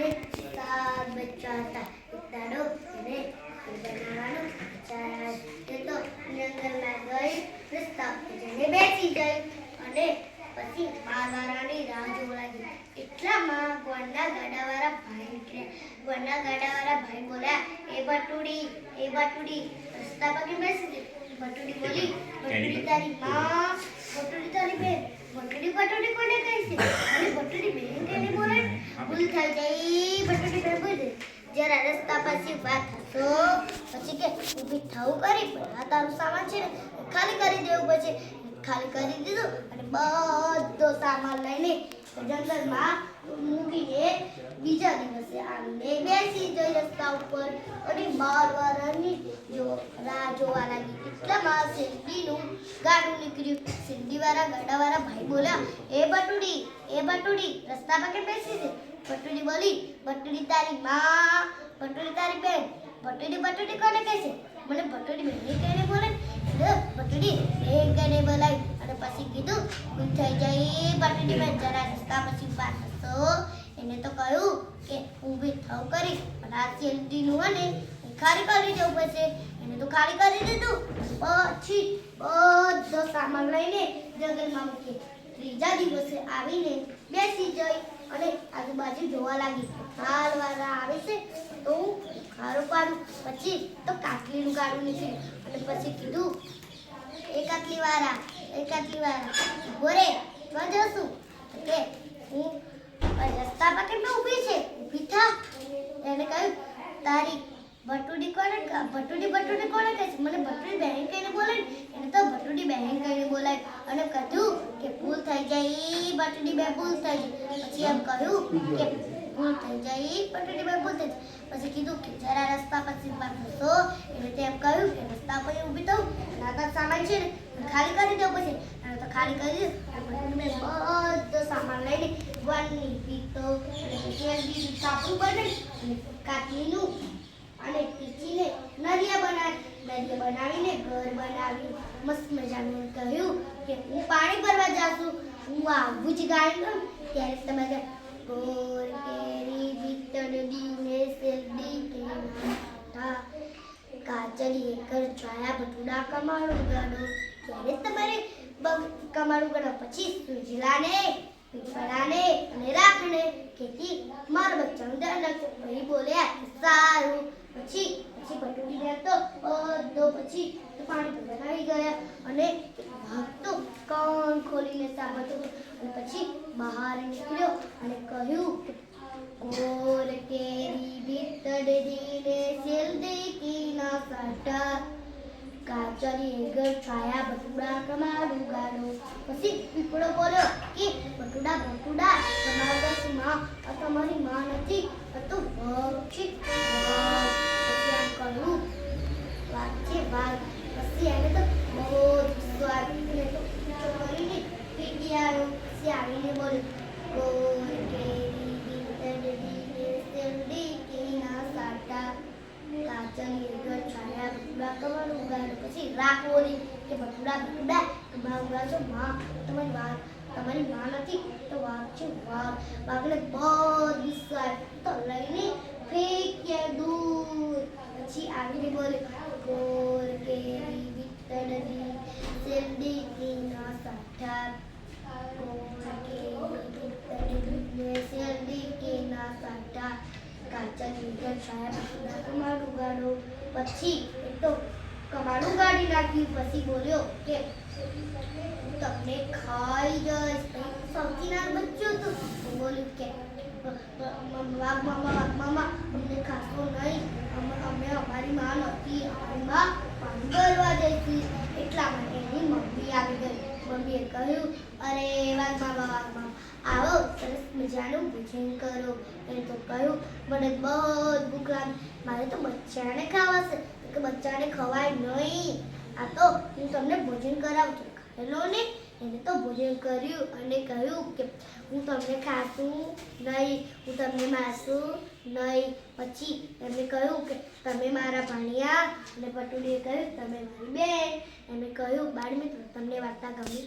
ને 7 બચ્ચા હતા. એક દાડો એને બનાવવાનું વિચાર તો જંગલમાં ગઈ, રસ્તા પર જઈને બેસી ગઈ અને પછી બારવાળાની રાહ જોવા લાગી. એટલામાં ગોળના ગાડાવાળા ભાઈ નીકળ્યા. ગોળના ગાડાવાળા ભાઈ બોલ્યા, એ બટુડી રસ્તા પર કેમ બેસી ગઈ? બટુડી બોલી, બટુડી તારી માં, બટુડી તારી બેન. બટુડી કોને કહે છે? અને બટુડી બેન કેને બોલે? ભૂલ થઈ ગઈ, બટુડી બેન બોલે, જરા રસ્તા પછી વાત તો પછી કે ઊભી થવું કરી, પણ આ તારું સામાન છે ને ખાલી કરી દેવું પછી. ખાલી કરી દીધું અને બધો સામાન લઈને જંગલમાં મૂકીને બીજા દિવસે આવીને બેસી ગઈ રસ્તા ઉપર અને બારવાળાની રાહ જોવા લાગી. એટલામાં શેરડીનું ગાડું નીકળ્યું. શેરડીવાળા ગાડાવાળા ભાઈ બોલ્યા, એ બટુડી રસ્તા પર કેમ બેસી છે? બટુડી બોલી, બટુડી તારી માં, બટુડી તારી બેન. બટુડી કોને કહે છે? મને બટુડી બેન કહીને બોલે. બટુડી બેન કહીને બોલાવી અને પછી કીધું, ભૂલ થઈ જઈ બટુડી બેન, જરા રસ્તા પછી વાત હતો. એને તો કહ્યું કે ઊભી થવું કરી, પણ આ શેરડીનું અને ખાલી કરી જવું પડશે. એને તો ખાલી કરી દીધું. પછી બધો સામાન લઈને જંગલમાં મૂકી. ત્રીજા દિવસે આવીને બેસી જઈ અને આજુબાજુ જોવા લાગી. હાલવાળા આવે છે તો હું ખારું પાડું. પછી તો કાટલીનું ગાડું નીકળ્યું અને પછી કીધું, એ કાટલીવાળા બોરે ક્યાં જશું? કે હું રસ્તા પર કેમ ઊભી છે? ઊભી થા. એને કહ્યું, તારી બટુડી કોને કહે છે? મને બટુડી બહેન કહીને બોલે. એને તો બટુડી બહેન કહીને બોલાય અને કહ્યું કે ભૂલ થઈ જઈ બટુડી બે, ભૂલ થઈ ગઈ. પછી એમ કહ્યું કે ભૂલ થઈ જઈ બટુડી બે, ભૂલ થઈ ગઈ. પછી કીધું કે જરા રસ્તા પછી વાત થશો. એને તેમ કહ્યું કે રસ્તા પર ઊભી થવું, નાના સામાન છે ને ખાલી કરી દઉં પછી. અને તો ખાલી કરી દીધું. મેં બધો સામાન લઈને ગોળની પીતો શેરડીનું છાપરું બનાવી અને કાટલીનું અને પીચીને નરિયા બનાવીને ઘર બનાવ્યું. મસ્ત મજાનું કહ્યું કે હું પાણી ભરવા જાશું, હું આવું જ ગાય ત્યારે તમે ગોર કેરી બીતડી ને શેરડી કેના કાચરી એકર છાયા બટુડા કમાડું ગાડો. ત્યારે તમારે કમાડું ગાડો. પછી સુજલાને, પીપળાને અને રાખને ખેતી મારા બચ્ચાનું ધ્યાન રાખજો. ભાઈ બોલ્યા, સારું. પછી બટુડી બેન તો બધો પછી પાણી પીવા આવી ગયા અને વાઘ તો કાન ખોલીને સાંભળતો હતો. અને પછી બહાર નીકળ્યો અને કહ્યું, ગોર કેરી બીતડી ને શેરડી કીના કાંટા કાચરી ઘર છાયા બટુડા કમાડું ગાડો. પછી પીપળો બોલ્યો કે બટુડા તમારા માં તમારી માં નથી, તો વાઘ છે. પછી એમ કહ્યું, વાઘ છે વાઘ. પછી એને તો બહુ ગુસ્સો આવ્યો તો કરીને પીટી આવ્યો. પછી આવીને બોલ્યો, ગોર કેરી બીતડી ને શેરડી કીના કાંટા કાચરી ઘર છાયા બટુડા કમાડું ગાડો. પછી રાખ બોલી કે બટુડા તમારું ગાડો માં તમારી માં નથી, તો વાઘ છે વાઘ. વાઘને બહુ ગુસ્સો આવ્યો તો લઈને ફેંક્યા દૂર. પછી આવીને બોલે, ગોર કેરી બીતડી શેરડી કીના કાંટા ગોર કેરી બીતડી ને શેરડી કીના કાંટા કાચરી ઘર છાયા બટુડા કમાડું ગાડો. પછી એ તો કમાડું ગાડી નાખ્યું. પછી બોલ્યો કે હું તમને ખાઈ જઈશ. સૌથી નાનું બચ્ચું હતું. હું બોલ્યું કે વાઘ મામા અમને ખાશો નહીં, અમે અમારી માં નથી, અમારી માં પાણી ભરવા જઈશું. એટલા માટે એની મમ્મી આવી ગઈ. મમ્મીએ કહ્યું, અરે વાઘ મામા આવો, સરસ મજાનું ભોજન કરો. એને તો કહ્યું, મને બહુ ભૂખ લાગી, મારે તો બચ્ચાને ખાવા છે. કે બચ્ચાને ખવાય નહીં, આ તો હું તમને ભોજન કરાવું છું, ખાઈ ને. એને તો ભોજન કર્યું અને કહ્યું કે હું તમને ખાશું નહીં, હું તમને મારશું નહીં. પછી એમને કહ્યું કે તમે મારા ભાણિયા. અને બટુડીએ કહ્યું, તમે મારી બેન. એમણે કહ્યું, બાળ મિત્રો તમને વાર્તા ગમી?